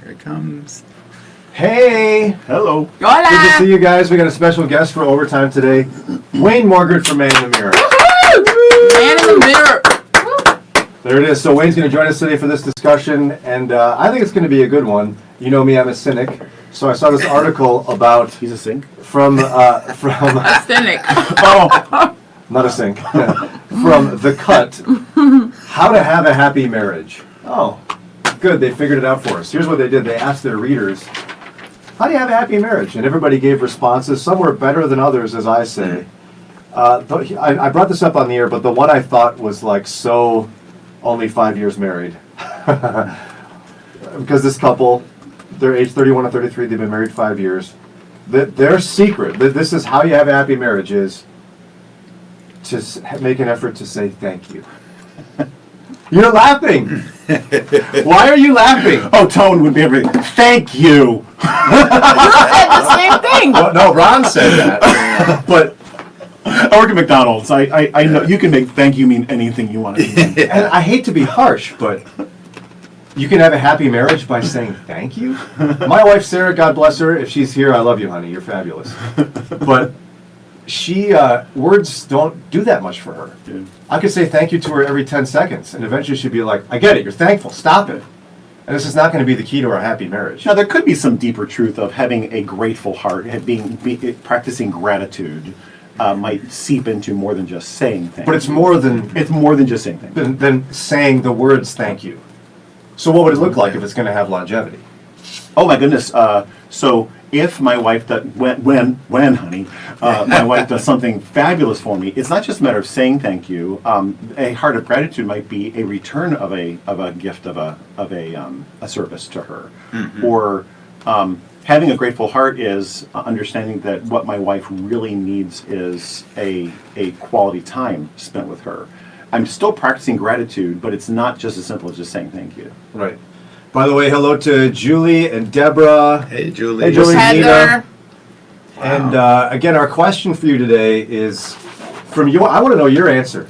Here it comes. Hey! Hello. Hola! Good to see you guys. We got a special guest for overtime today. Wayne Morgard from Man in the Mirror. Man in the Mirror. There it is. So Wayne's going to join us today for this discussion, and I think it's going to be a good one. You know me, I'm a cynic. So I saw this article about... He's a sink? From A cynic. Oh! not a sink. From The Cut, How to Have a Happy Marriage. Oh, good. They figured it out for us. Here's what they did. They asked their readers, how do you have a happy marriage? And everybody gave responses. Some were better than others, as I say. I brought this up on the air, but the one I thought was like so only 5 years married. Because this couple, they're age 31 and 33, they've been married 5 years. Their secret, this is how you have a happy marriage, is to make an effort to say thank you. You're laughing. Why are you laughing? Oh, Tone would be everything. Thank you. You said the same thing. Well, no, Ron said that. But I work at McDonald's. I know you can make thank you mean anything you want it to mean. and I hate to be harsh, but you can have a happy marriage by saying thank you. My wife Sarah, God bless her, if she's here, I love you, honey. You're fabulous. But she words don't do that much for her. Yeah. I could say thank you to her every 10 seconds, and eventually she'd be like, I get it, you're thankful, stop it. And this is not going to be the key to our happy marriage. Now, there could be some deeper truth of having a grateful heart, practicing gratitude might seep into more than just saying thank you. But it's more than just saying thank you. than saying the words thank you. So what would it look like if it's going to have longevity? Oh my goodness! So if my wife does, when honey, my wife does something fabulous for me, it's not just a matter of saying thank you. A heart of gratitude might be a return of a gift of a service to her, or having a grateful heart is understanding that what my wife really needs is a quality time spent with her. I'm still practicing gratitude, but it's not just as simple as just saying thank you. Right. By the way, hello to Julie and Deborah. Hey, Julie. Hey, Julie. Heather. And again, our question for you today is from you. I want to know your answer.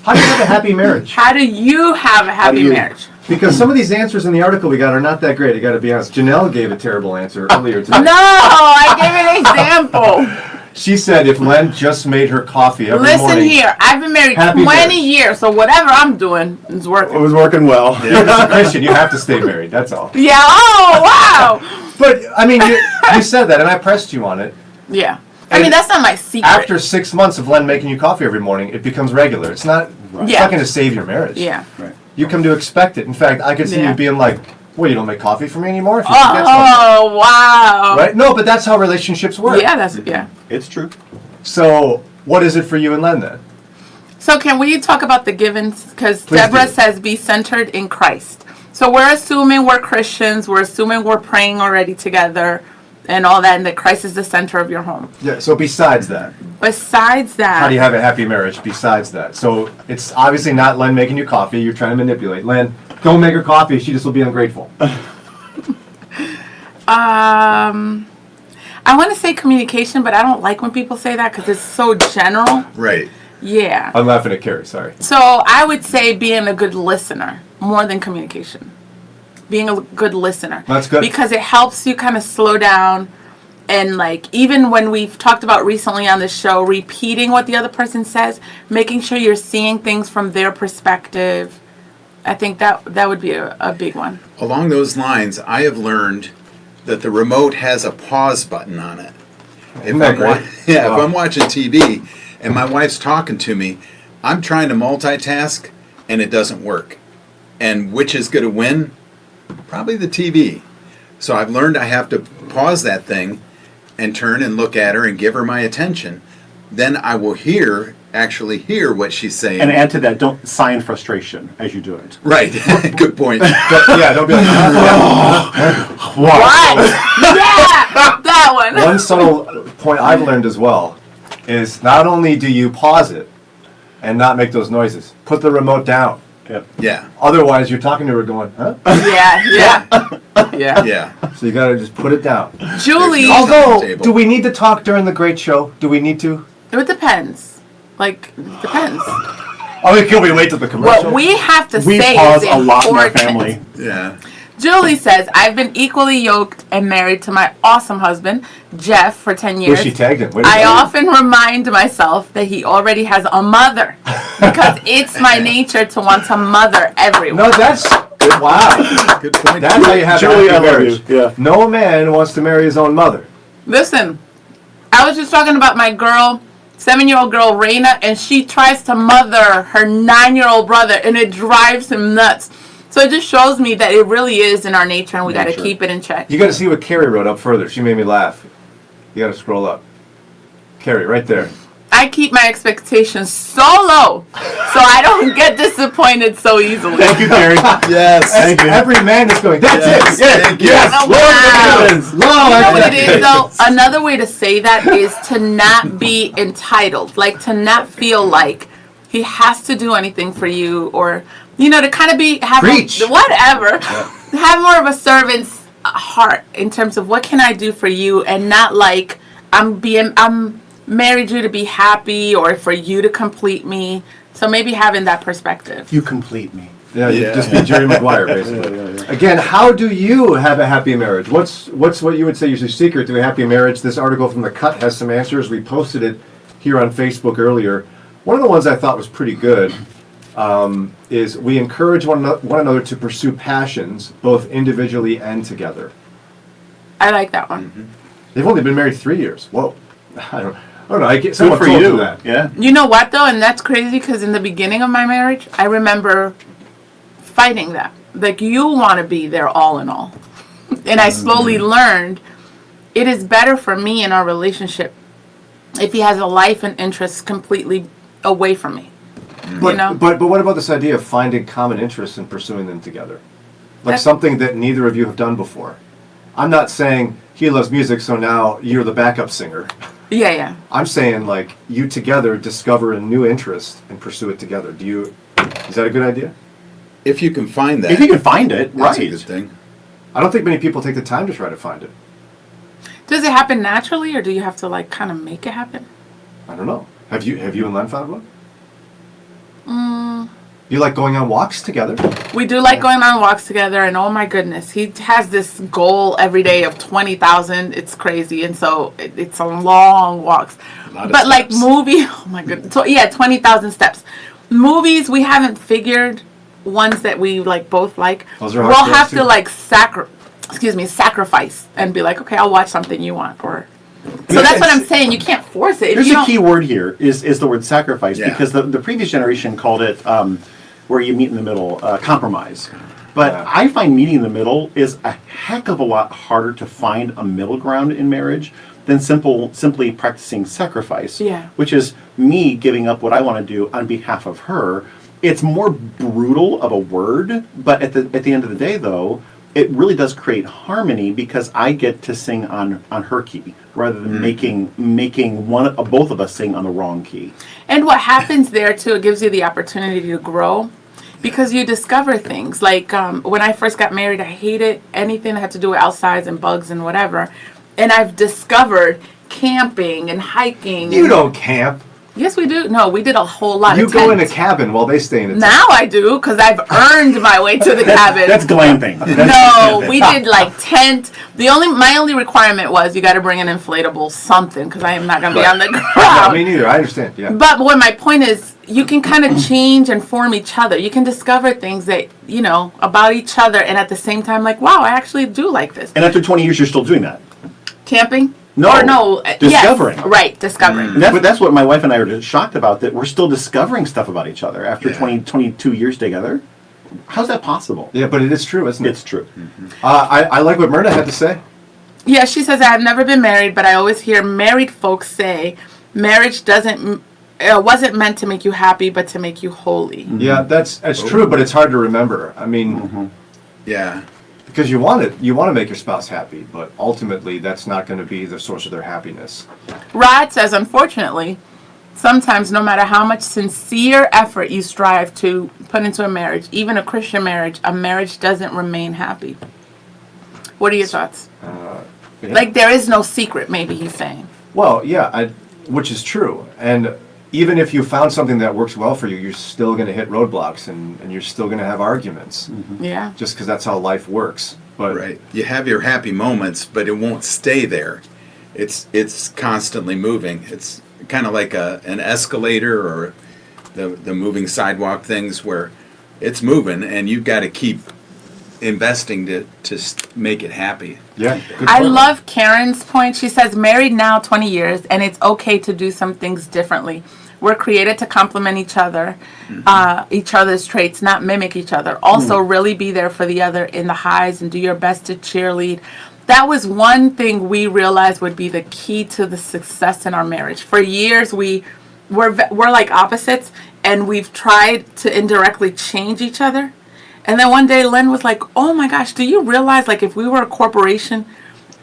How do you have a happy marriage? How do you have a happy marriage? Because some of these answers in the article we got are not that great. I got to be honest. Janelle gave a terrible answer earlier today. No, I gave an example. She said if Len just made her coffee every Listen morning. here, I've been married Happy 20 marriage. years, so whatever I'm doing is It working. was working well. You're a Christian, you have to stay married. That's all. Yeah, oh, wow. But I mean, you said that, and I pressed you on it. Yeah. I mean, that's not my secret. After 6 months of Len making you coffee every morning, it becomes regular. It's not. It's Yeah. not going to save your marriage. Yeah. Right. You come to expect it. In fact, I could see Yeah. you being like, "Well, you don't make coffee for me anymore." If you forget something. Oh, wow. Right? No, but that's how relationships work. Yeah, yeah. It's true. So, what is it for you and Len then? So can we talk about the givens? Because Please Deborah do. says be centered in Christ. So we're assuming we're Christians. We're assuming we're praying already together and all that, and that Christ is the center of your home. Yeah. So besides that, Besides that, how do you have a happy marriage? Besides that, so it's obviously not Len making you coffee. You're trying to manipulate Len. Don't make her coffee. She just will be ungrateful. I want to say communication, but I don't like when people say that because it's so general. Right. Yeah. I'm laughing at Carrie. Sorry. So I would say being a good listener more than communication. Being a good listener. That's good. Because it helps you kind of slow down. And like, even when we've talked about recently on the show, repeating what the other person says, making sure you're seeing things from their perspective. I think that would be a big one. Along those lines, I have learned that the remote has a pause button on it. Isn't that great? If Wow. I'm watching TV and my wife's talking to me, I'm trying to multitask and it doesn't work. And which is going to win? Probably the TV. So I've learned I have to pause that thing and turn and look at her and give her my attention. Then I will actually hear what she's saying. And add to that, don't sign frustration as you do it. Right. Good point. Don't be like. What? Yeah! That one. One subtle point I've learned as well is not only do you pause it and not make those noises, put the remote down. Yep. Yeah. Otherwise, you're talking to her going, huh? Yeah. Yeah. So you gotta just put it down. Julie, There's no- Although, table. do we need to talk during the great show? Do we need to? it depends. Like, it depends. Oh, can we wait till the commercial? What we have to We say pause is a lot in our important. family. Yeah. Julie says, I've been equally yoked and married to my awesome husband, Jeff, for 10 years. Well, she tagged him. Way to I go. often remind myself that he already has a mother because it's my nature to want to mother everyone. No, that's wow. Good point. That's how you have Julie, a I happy love marriage. you. Yeah. No man wants to marry his own mother. Listen, I was just talking about my girl, 7-year-old girl, Raina, and she tries to mother her 9-year-old brother, and it drives him nuts. So it just shows me that it really is in our nature, and we got to keep it in check. You got to see what Carrie wrote up further. She made me laugh. You got to scroll up. Carrie, right there. I keep my expectations so low, so I don't get disappointed so easily. Thank you, Carrie. Yes. Thank you. Every man is going, that's Yes, it. Yes. thank you. Yes. Oh, Love wow. the You know what it feelings. is, though? Another way to say that is to not be entitled, like to not feel like he has to do anything for you, or to kind of Preach. whatever, have more of a servant's heart in terms of what can I do for you, and not like I'm married you to be happy or for you to complete me. So maybe having that perspective. You complete me. Yeah, you Yeah. just be Jerry Maguire, basically. Yeah. Again, how do you have a happy marriage? What's what you would say is your secret to a happy marriage? This article from The Cut has some answers. We posted it here on Facebook earlier. One of the ones I thought was pretty good is we encourage one another to pursue passions, both individually and together. I like that one. They've only been married 3 years. Whoa. I don't know. I get Good someone for told you. that. Yeah. You know what, though? And that's crazy because in the beginning of my marriage, I remember fighting that. Like, you want to be there all in all. And I slowly learned it is better for me in our relationship if he has a life and interests completely away from me. But what about this idea of finding common interests and pursuing them together? Like That's- something that neither of you have done before. I'm not saying he loves music, so now you're the backup singer. Yeah. I'm saying like you together discover a new interest and pursue it together. Is that a good idea? If you can find that, If you can find it, that's right. a good thing. I don't think many people take the time to try to find it. Does it happen naturally, or do you have to like kind of make it happen? I don't know. Have you and Len found one? You like going on walks together? We do like going on walks together, and oh my goodness, he has this goal every day of 20,000. It's crazy, and so it's a long walks. lot of But like steps. oh my goodness, 20,000 steps. Movies, we haven't figured ones that we like both like. Those are We'll hard have too. to like sacrifice and be like, okay, I'll watch something you want, or. So that's what I'm saying. You can't force it. If There's you a don't- key word here is the word sacrifice, Yeah. because the previous generation called it where you meet in the middle, compromise. But Yeah. I find meeting in the middle is a heck of a lot harder to find a middle ground in marriage than simply practicing sacrifice, Yeah. which is me giving up what I want to do on behalf of her. It's more brutal of a word, but at the end of the day, though, it really does create harmony because I get to sing on her key rather than making both of us sing on the wrong key. And what happens there too, it gives you the opportunity to grow because you discover things. Like when I first got married, I hated anything that had to do with outsides and bugs and whatever. And I've discovered camping and hiking. You don't camp. Yes, we do. No, we did a whole lot You of go in a tent. cabin while they stay in a tent. Now I do because I've earned my way to the cabin. That's glamping. No, we did like tent. My only requirement was you got to bring an inflatable something because I am not going to be on the Yeah, ground. me neither. I understand. Yeah. But what my point is, you can kind of change and form each other. You can discover things that, about each other, and at the same time, like, wow, I actually do like this. And after 20 years, you're still doing that. Camping? No, Or no. discovering. Yes, right, discovering. And that's what my wife and I are shocked about, that we're still discovering stuff about each other after Yeah. 22 years together. How's that possible? Yeah, but it is true, isn't it? It's true. I like what Myrna had to say. Yeah, she says, I have never been married, but I always hear married folks say marriage wasn't meant to make you happy, but to make you holy. Yeah, that's true, but it's hard to remember. I mean, Yeah. because you want to make your spouse happy, but ultimately that's not going to be the source of their happiness. Rod says, unfortunately, sometimes no matter how much sincere effort you strive to put into a marriage, even a Christian marriage, a marriage doesn't remain happy. What are your thoughts? Yeah. Like, there is no secret, maybe he's saying. Well, yeah, which is true, and even if you found something that works well for you, you're still going to hit roadblocks and you're still going to have arguments. Yeah. Just because that's how life works. But Right. You have your happy moments, but it won't stay there. It's constantly moving. It's kind of like an escalator or the moving sidewalk things where it's moving and you've got to keep investing to make it happy. yeah, good I point. love Karen's point. She says, married now 20 years, and it's okay to do some things differently. We're created to complement each other's traits, not mimic each other. Also, really be there for the other in the highs and do your best to cheerlead. That was one thing we realized would be the key to the success in our marriage. For years, we're like opposites, and we've tried to indirectly change each other. And then one day Len was like, oh my gosh, do you realize like if we were a corporation,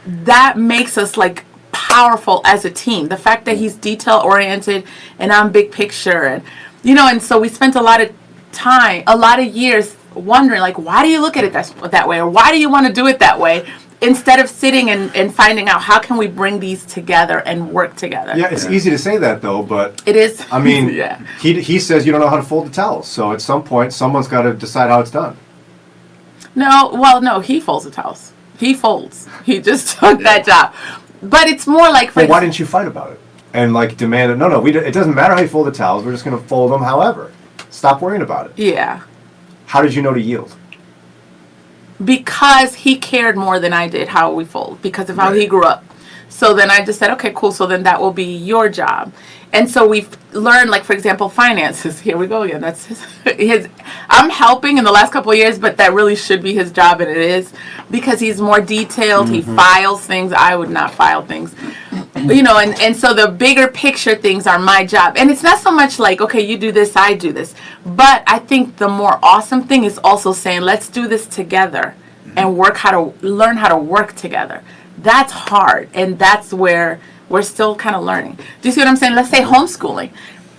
that makes us like powerful as a team. The fact that he's detail oriented and I'm big picture, and and so we spent a lot of years wondering like, why do you look at it that way, or why do you want to do it that way, instead of sitting and finding out how can we bring these together and work together. Yeah, it's easy to say that though, but It is. I mean, Yeah. he says you don't know how to fold the towels, so at some point someone's got to decide how it's done. No, he folds the towels. He folds. He just took that job. But it's more like, But why didn't you fight about it and like demand it? No, it doesn't matter how you fold the towels. We're just going to fold them however. Stop worrying about it. Yeah. How did you know to yield? Because he cared more than I did how we fold, because of how he grew up. So then I just said, okay, cool. So then that will be your job. And so we've learned, like, for example, finances. Here we go again. That's his. I'm helping in the last couple of years, but that really should be his job, and it is, because he's more detailed. He files things. I would not file things. And so the bigger picture things are my job. And it's not so much like, okay, you do this, I do this. But I think the more awesome thing is also saying, let's do this together and learn how to work together. That's hard. And that's where we're still kind of learning. Do you see what I'm saying? Let's say homeschooling.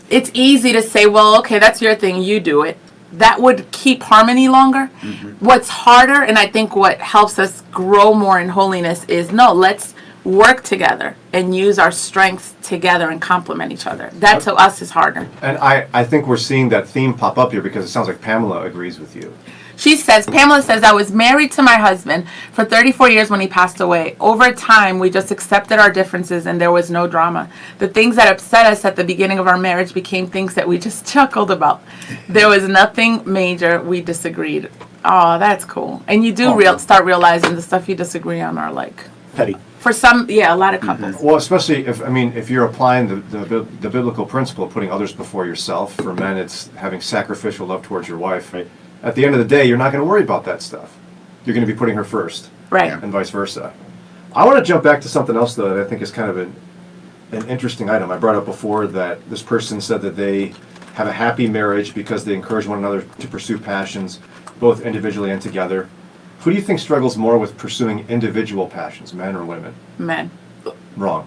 It's easy to say, well, okay, that's your thing, you do it. That would keep harmony longer. What's harder, and I think what helps us grow more in holiness, is let's work together and use our strengths together and complement each other. That to us is harder. And I think we're seeing that theme pop up here because it sounds like Pamela agrees with you. Pamela says, I was married to my husband for 34 years when he passed away. Over time, we just accepted our differences and there was no drama. The things that upset us at the beginning of our marriage became things that we just chuckled about. There was nothing major. We disagreed. Oh, that's cool. And you do start realizing the stuff you disagree on are like... Petty. For some, a lot of couples. Well, especially if you're applying the biblical principle of putting others before yourself. For men, it's having sacrificial love towards your wife. Right. At the end of the day, you're not going to worry about that stuff. You're going to be putting her first. Right. And vice versa. I want to jump back to something else, though, that I think is kind of an interesting item. I brought up before that this person said that they have a happy marriage because they encourage one another to pursue passions, both individually and together. Who do you think struggles more with pursuing individual passions, men or women? Men. Wrong.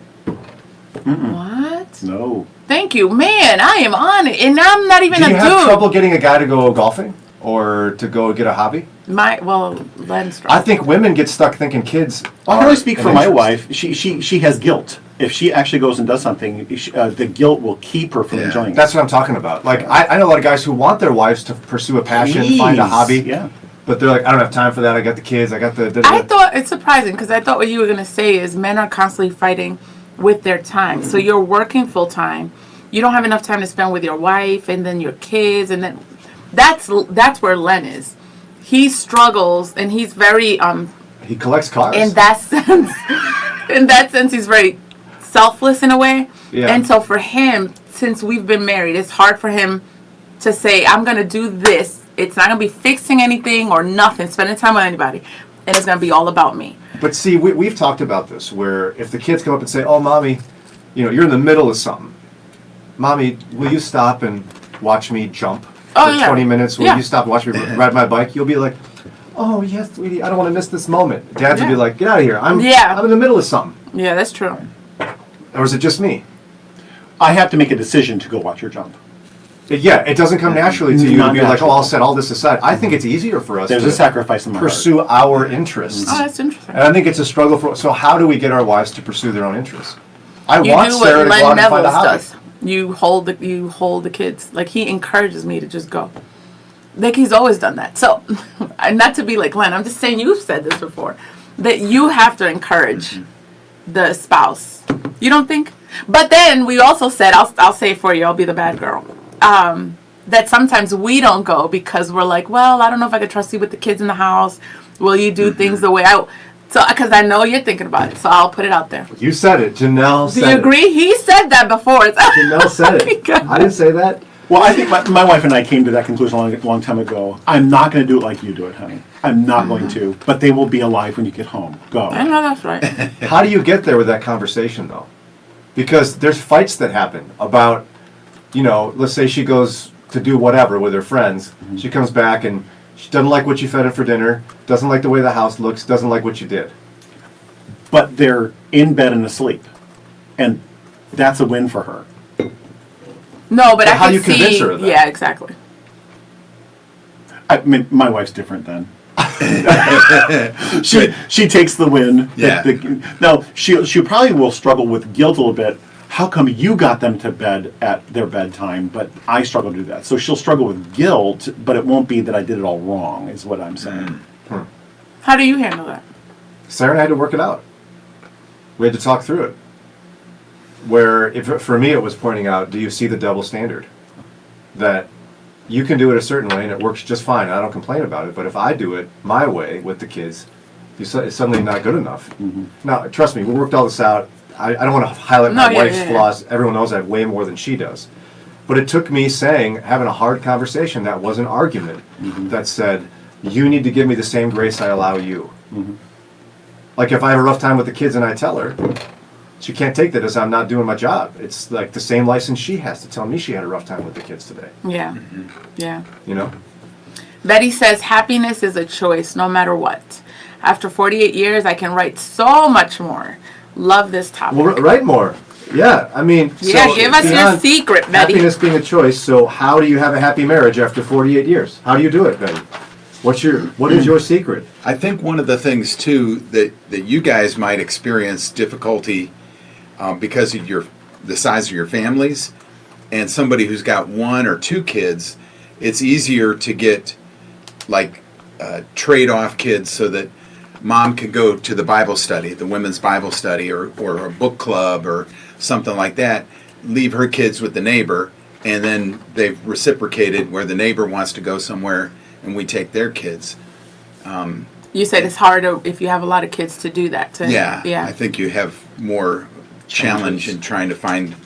What? No. Thank you. Man, I am on it. And I'm not even Do a you dude. have trouble getting a guy to go golfing or to go get a hobby? Len's I think women get stuck thinking kids. I can only are speak an for my interest. wife. She has guilt. If she actually goes and does something, the guilt will keep her from enjoying it. That's what I'm talking about. Like, I know a lot of guys who want their wives to pursue a passion, find a Please. hobby. Yeah. But they're like, I don't have time for that. I got the kids. I got the... I thought it's surprising because I thought what you were going to say is men are constantly fighting with their time. So you're working full time. You don't have enough time to spend with your wife and then your kids, and then that's where Len is. He struggles and he's very He collects cars. in that sense he's very selfless in a way. Yeah. And so for him, since we've been married, it's hard for him to say, I'm going to do this. It's not going to be fixing anything or nothing, spending time with anybody. And it's going to be all about me. But see, we've talked about this, where if the kids come up and say, oh, Mommy, you're in the middle of something. Mommy, will you stop and watch me jump for 20 minutes? Will you stop and watch me ride my bike? You'll be like, oh, yes, sweetie, I don't want to miss this moment. Dads will be like, get out of here. I'm in the middle of something. Yeah, that's true. Or is it just me? I have to make a decision to go watch her jump. Yeah, it doesn't come naturally to you Not to be like, natural. oh, I'll set all this aside. I think it's easier for us There's to a sacrifice in my pursue our interests. Oh, that's interesting. And I think it's a struggle for... So how do we get our wives to pursue their own interests? I You want do Sarah what to go out Len and find a Neville hobby. does. You hold the kids. Like, he encourages me to just go. Like, he's always done that. So, not to be like Glenn, I'm just saying, you've said this before, that you have to encourage the spouse. You don't think? But then we also said, I'll say for you, I'll be the bad girl. That sometimes we don't go because we're like, well, I don't know if I could trust you with the kids in the house. Will you do things the way I... So, because I know you're thinking about it, so I'll put it out there. You said it. Janelle said it. Do you agree? He said that before. Janelle said it. I didn't say that. Well, I think my wife and I came to that conclusion a long time ago. I'm not going to do it like you do it, honey. I'm not going to. But they will be alive when you get home. Go. I know that's right. How do you get there with that conversation, though? Because there's fights that happen about, let's say she goes to do whatever with her friends. Mm-hmm. She comes back and she doesn't like what you fed her for dinner, doesn't like the way the house looks, doesn't like what you did. But they're in bed and asleep. And that's a win for her. No, but I how can do you convince her of that? Yeah, exactly. I mean, my wife's different then. she takes the win. Yeah. Now, she probably will struggle with guilt a little bit. How come you got them to bed at their bedtime, but I struggle to do that? So she'll struggle with guilt, but it won't be that I did it all wrong, is what I'm saying. How do you handle that? Sarah and I had to work it out. We had to talk through it. Where, for me, it was pointing out, do you see the double standard? That you can do it a certain way and it works just fine. I don't complain about it. But if I do it my way with the kids, it's suddenly not good enough. Mm-hmm. Now, trust me, we worked all this out. I don't want to highlight my wife's flaws. Everyone knows I have way more than she does. But it took me having a hard conversation that was an argument that said, you need to give me the same grace I allow you. Mm-hmm. Like if I have a rough time with the kids and I tell her, she can't take that as I'm not doing my job. It's like the same license she has to tell me she had a rough time with the kids today. Yeah. Yeah. Betty says, happiness is a choice no matter what. After 48 years, I can write so much more. Love this topic. Well, write more. Yeah, I mean... Yeah, so give us your secret, Betty. Happiness being a choice, so how do you have a happy marriage after 48 years? How do you do it, Betty? What is your secret? I think one of the things, too, that you guys might experience difficulty because of the size of your families, and somebody who's got one or two kids, it's easier to get, trade-off kids so that mom can go to the Bible study, the women's Bible study, or a book club or something like that, leave her kids with the neighbor, and then they've reciprocated where the neighbor wants to go somewhere and we take their kids. You said it's harder if you have a lot of kids to do that. Yeah. I think you have more challenge in trying to find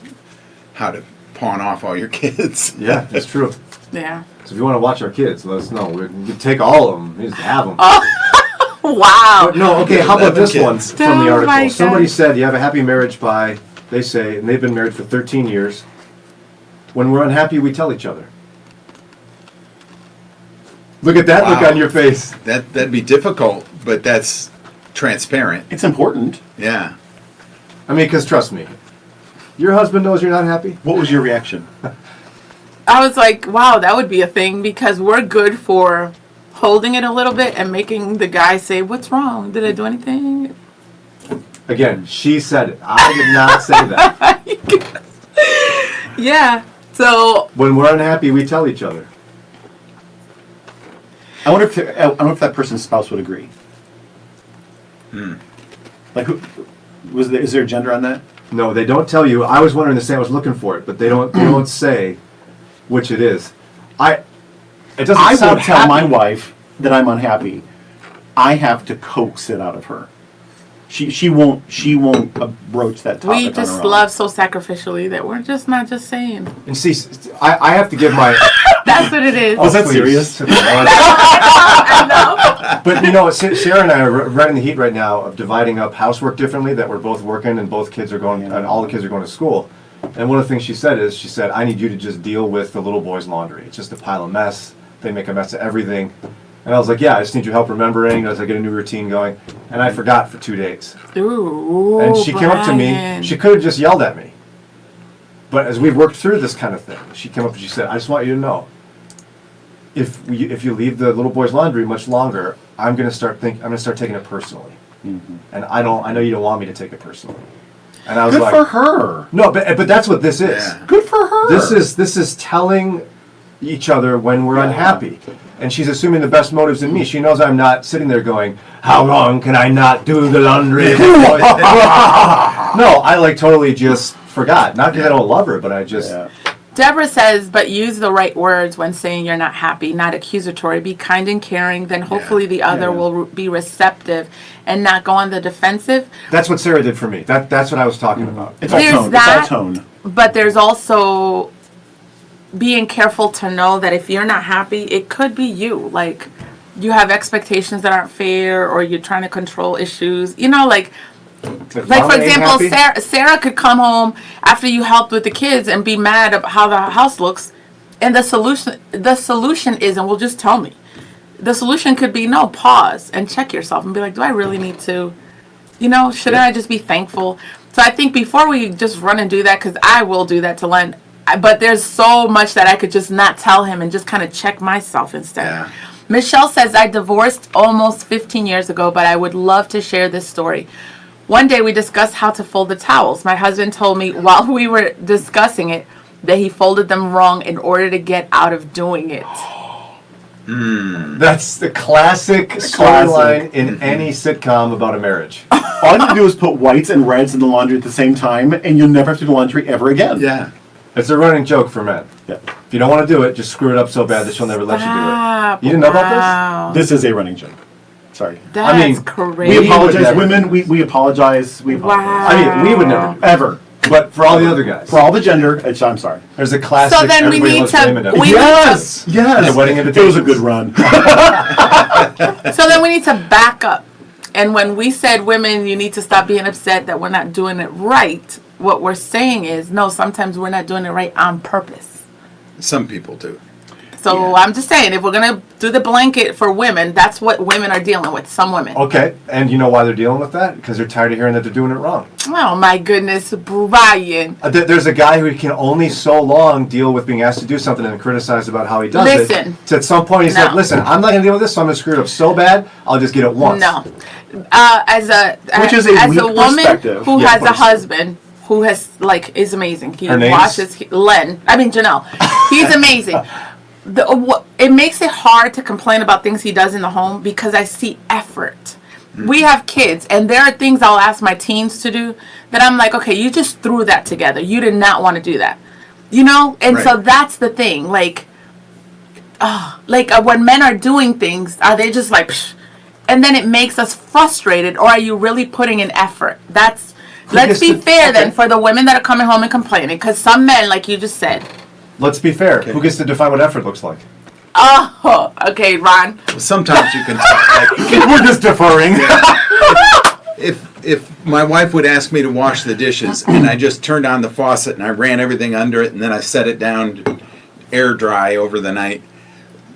how to pawn off all your kids. Yeah, that's true. Yeah. So if you want to watch our kids, let us know. We can take all of them. We just have them. Wow. But no, okay, how about this kids. one from the article? My Somebody God. said you have a happy marriage by, they say, and they've been married for 13 years. When we're unhappy, we tell each other. Look at that look on your face. That'd be difficult, but that's transparent. It's important. Yeah. I mean, because trust me, your husband knows you're not happy. What was your reaction? I was like, wow, that would be a thing because we're good for holding it a little bit and making the guy say, what's wrong? Did I do anything? Again, she said it. I did not say that. Yeah. So when we're unhappy, we tell each other. I wonder if that person's spouse would agree. Like, is there a gender on that? No, they don't tell you. I was wondering the same. I was looking for it, but they don't say which it is. I would tell my wife that I'm unhappy. I have to coax it out of her. She won't broach that topic. We just love so sacrificially that we're just not just saying. And see, I have to give my. That's what it is. Was that serious? I know. But Sarah and I are right in the heat right now of dividing up housework differently. That we're both working and both kids are going, and all the kids are going to school. And one of the things she said, I need you to just deal with the little boy's laundry. It's just a pile of mess. They make a mess of everything. And I was like, yeah, I just need your help remembering as I get a new routine going. And I forgot for 2 days. Ooh, and she came up to me. Brian. She could have just yelled at me. But as we've worked through this kind of thing, she came up and she said, I just want you to know, if you leave the little boy's laundry much longer, I'm going to start taking it personally. Mm-hmm. And I know you don't want me to take it personally. And I was Good like, for her. no, but that's what this is. Yeah. Good for her. This is telling each other when we're unhappy. And she's assuming the best motives in me. She knows I'm not sitting there going, how long can I not do the laundry? No, I like totally just forgot. Not because I don't love her, but I just... Yeah. Deborah says, but use the right words when saying you're not happy, not accusatory. Be kind and caring, then hopefully the other will be receptive and not go on the defensive. That's what Sarah did for me. That's what I was talking about. It's all There's tone. that. It's all tone. But there's also being careful to know that if you're not happy, it could be you. Like, you have expectations that aren't fair, or you're trying to control issues. You know, like for example, Sarah could come home after you helped with the kids and be mad about how the house looks, and the solution is, and will just tell me. The solution could be, no, pause and check yourself and be like, do I really need to, shouldn't I just be thankful? So I think before we just run and do that, because I will do that to Len, but there's so much that I could just not tell him and just kind of check myself instead. Yeah. Michelle says, I divorced almost 15 years ago, but I would love to share this story. One day we discussed how to fold the towels. My husband told me while we were discussing it that he folded them wrong in order to get out of doing it. That's the classic storyline in any sitcom about a marriage. All you have to do is put whites and reds in the laundry at the same time, and you'll never have to do laundry ever again. Yeah. It's a running joke for men. Yeah. If you don't want to do it, just screw it up so bad that she'll never let you do Stop. it. You didn't know about Wow. This is a running joke. Sorry. That's I mean, crazy. We apologize, never- women. We apologize. We apologize. Wow. this. I mean, we would never. Ever. But for all the other guys, For all the gender, I'm sorry. there's a classic. So then we everybody need loves to- Raymond episode. we- Yes. The wedding It was invitations. a good run. So then we need to back up. And when we said, women, you need to stop being upset that we're not doing it right, what we're saying is, no, sometimes we're not doing it right on purpose. Some people do. So I'm just saying, if we're going to do the blanket for women, that's what women are dealing with, some women. Okay, and you know why they're dealing with that? Because they're tired of hearing that they're doing it wrong. Oh, my goodness, Brian. There's a guy who can only so long deal with being asked to do something and criticized about how he does Listen. it. So at some point he's No. like, listen, I'm not going to deal with this, so I'm going to screw it up so bad, I'll just get it once. No. Which is a weak woman perspective. who Yeah, has a please. husband who is amazing. He Her name's? washes, Janelle. He's amazing. It makes it hard to complain about things he does in the home because I see effort. We have kids, and there are things I'll ask my teens to do that I'm like, okay, you just threw that together. You did not want to do that. And so Right. that's the thing. When men are doing things, are they just like, psh, and then it makes us frustrated, or are you really putting in effort? Let's gets be to- fair then okay. for the women that are coming home and complaining, because some men, like you just said, Let's be fair. Who gets to define what effort looks like? oh, okay, Ron. Sometimes you can tell. Like, We're just deferring. if my wife would ask me to wash the dishes and I just turned on the faucet and I ran everything under it and then I set it down to air dry over the night,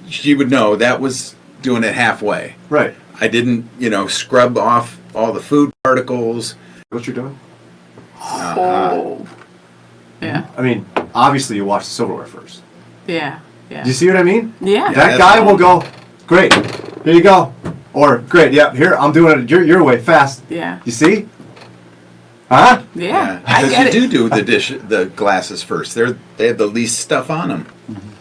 she would know that was doing it halfway. Right. I didn't, scrub off all the food particles. What you're doing? Oh. Yeah, I mean, obviously you wash the silverware first. yeah, Do you yeah. see what I mean? Yeah. That that's guy all. will go, great, here you go. Or, great, yeah, here, I'm doing it your way, fast. Yeah. You see? Huh? Yeah, I Because get you it. do the glasses first. They have the least stuff on them.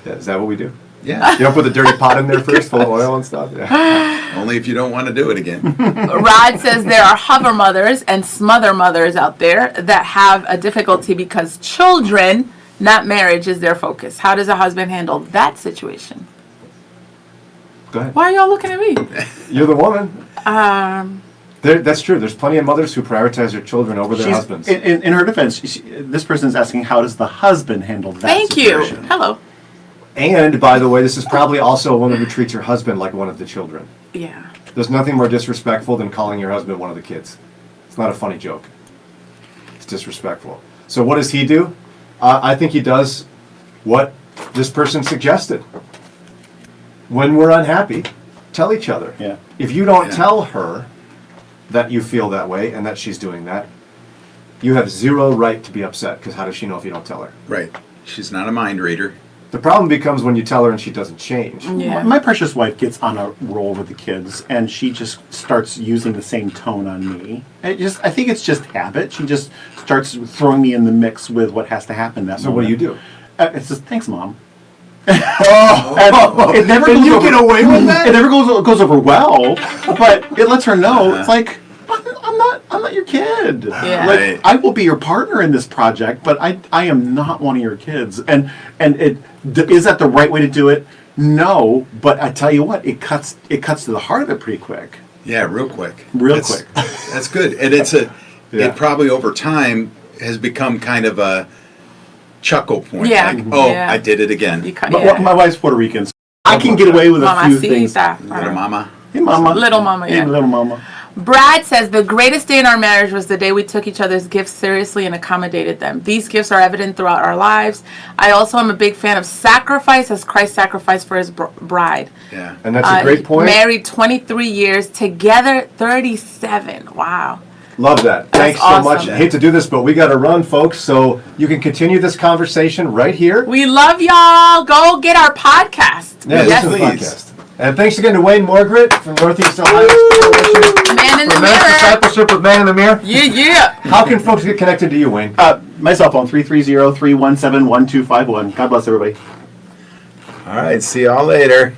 Yeah, is that what we do? Yeah. You don't put the dirty pot in there first, full of oil and stuff? Yeah. Only if you don't want to do it again. Rod says there are hover mothers and smother mothers out there that have a difficulty because children, not marriage, is their focus. How does a husband handle that situation? Go ahead. Why are y'all looking at me? You're the woman. Um, That's true. There's plenty of mothers who prioritize their children over their husbands. In her defense, this person is asking, how does the husband handle that thank you. situation? Hello. And, by the way, this is probably also a woman who treats her husband like one of the children. Yeah. There's nothing more disrespectful than calling your husband one of the kids. It's not a funny joke. It's disrespectful. So what does he do? I think he does what this person suggested. When we're unhappy, tell each other. Yeah. If you don't Yeah. tell her that you feel that way and that she's doing that, you have zero right to be upset, because how does she know if you don't tell her? Right. She's not a mind reader. The problem becomes when you tell her and she doesn't change. Yeah. My precious wife gets on a roll with the kids, and she just starts using the same tone on me. I think it's just habit. She just starts throwing me in the mix with what has to happen that So moment. what do you do? It's just, thanks, Mom. It never Can goes you over, get away with that? It never goes over well, but it lets her know it's like I'm not your kid. Yeah. Like, Right. I will be your partner in this project, but I am not one of your kids. And is that the right way to do it? No, but I tell you what, it cuts to the heart of it pretty quick. Yeah, real quick. Real That's- quick. That's good. And Yeah. it probably over time has become kind of a chuckle point. Yeah. Like, oh, Yeah. I did it again. My wife's Puerto Rican, so I can get away with a few things. Little mama. Hey, mama. Little mama, yeah. Hey, little mama. Brad says the greatest day in our marriage was the day we took each other's gifts seriously and accommodated them. These gifts are evident throughout our lives. I also am a big fan of sacrifice as Christ sacrificed for his bride. Yeah. And that's a great point. Married 23 years, together 37. Wow. Love that. Thanks so awesome. much. I hate to do this, but we got to run, folks. So you can continue this conversation right here. We love y'all. Go get our podcast. Yeah, Yes, listen to the please. podcast. And thanks again to Wayne Margaret from Northeast Ohio State. Man in the For men's mirror. discipleship with Man in the Mirror. Yeah, yeah. How can folks get connected to you, Wayne? My cell phone, 330-317-1251. God bless everybody. All right. See y'all later.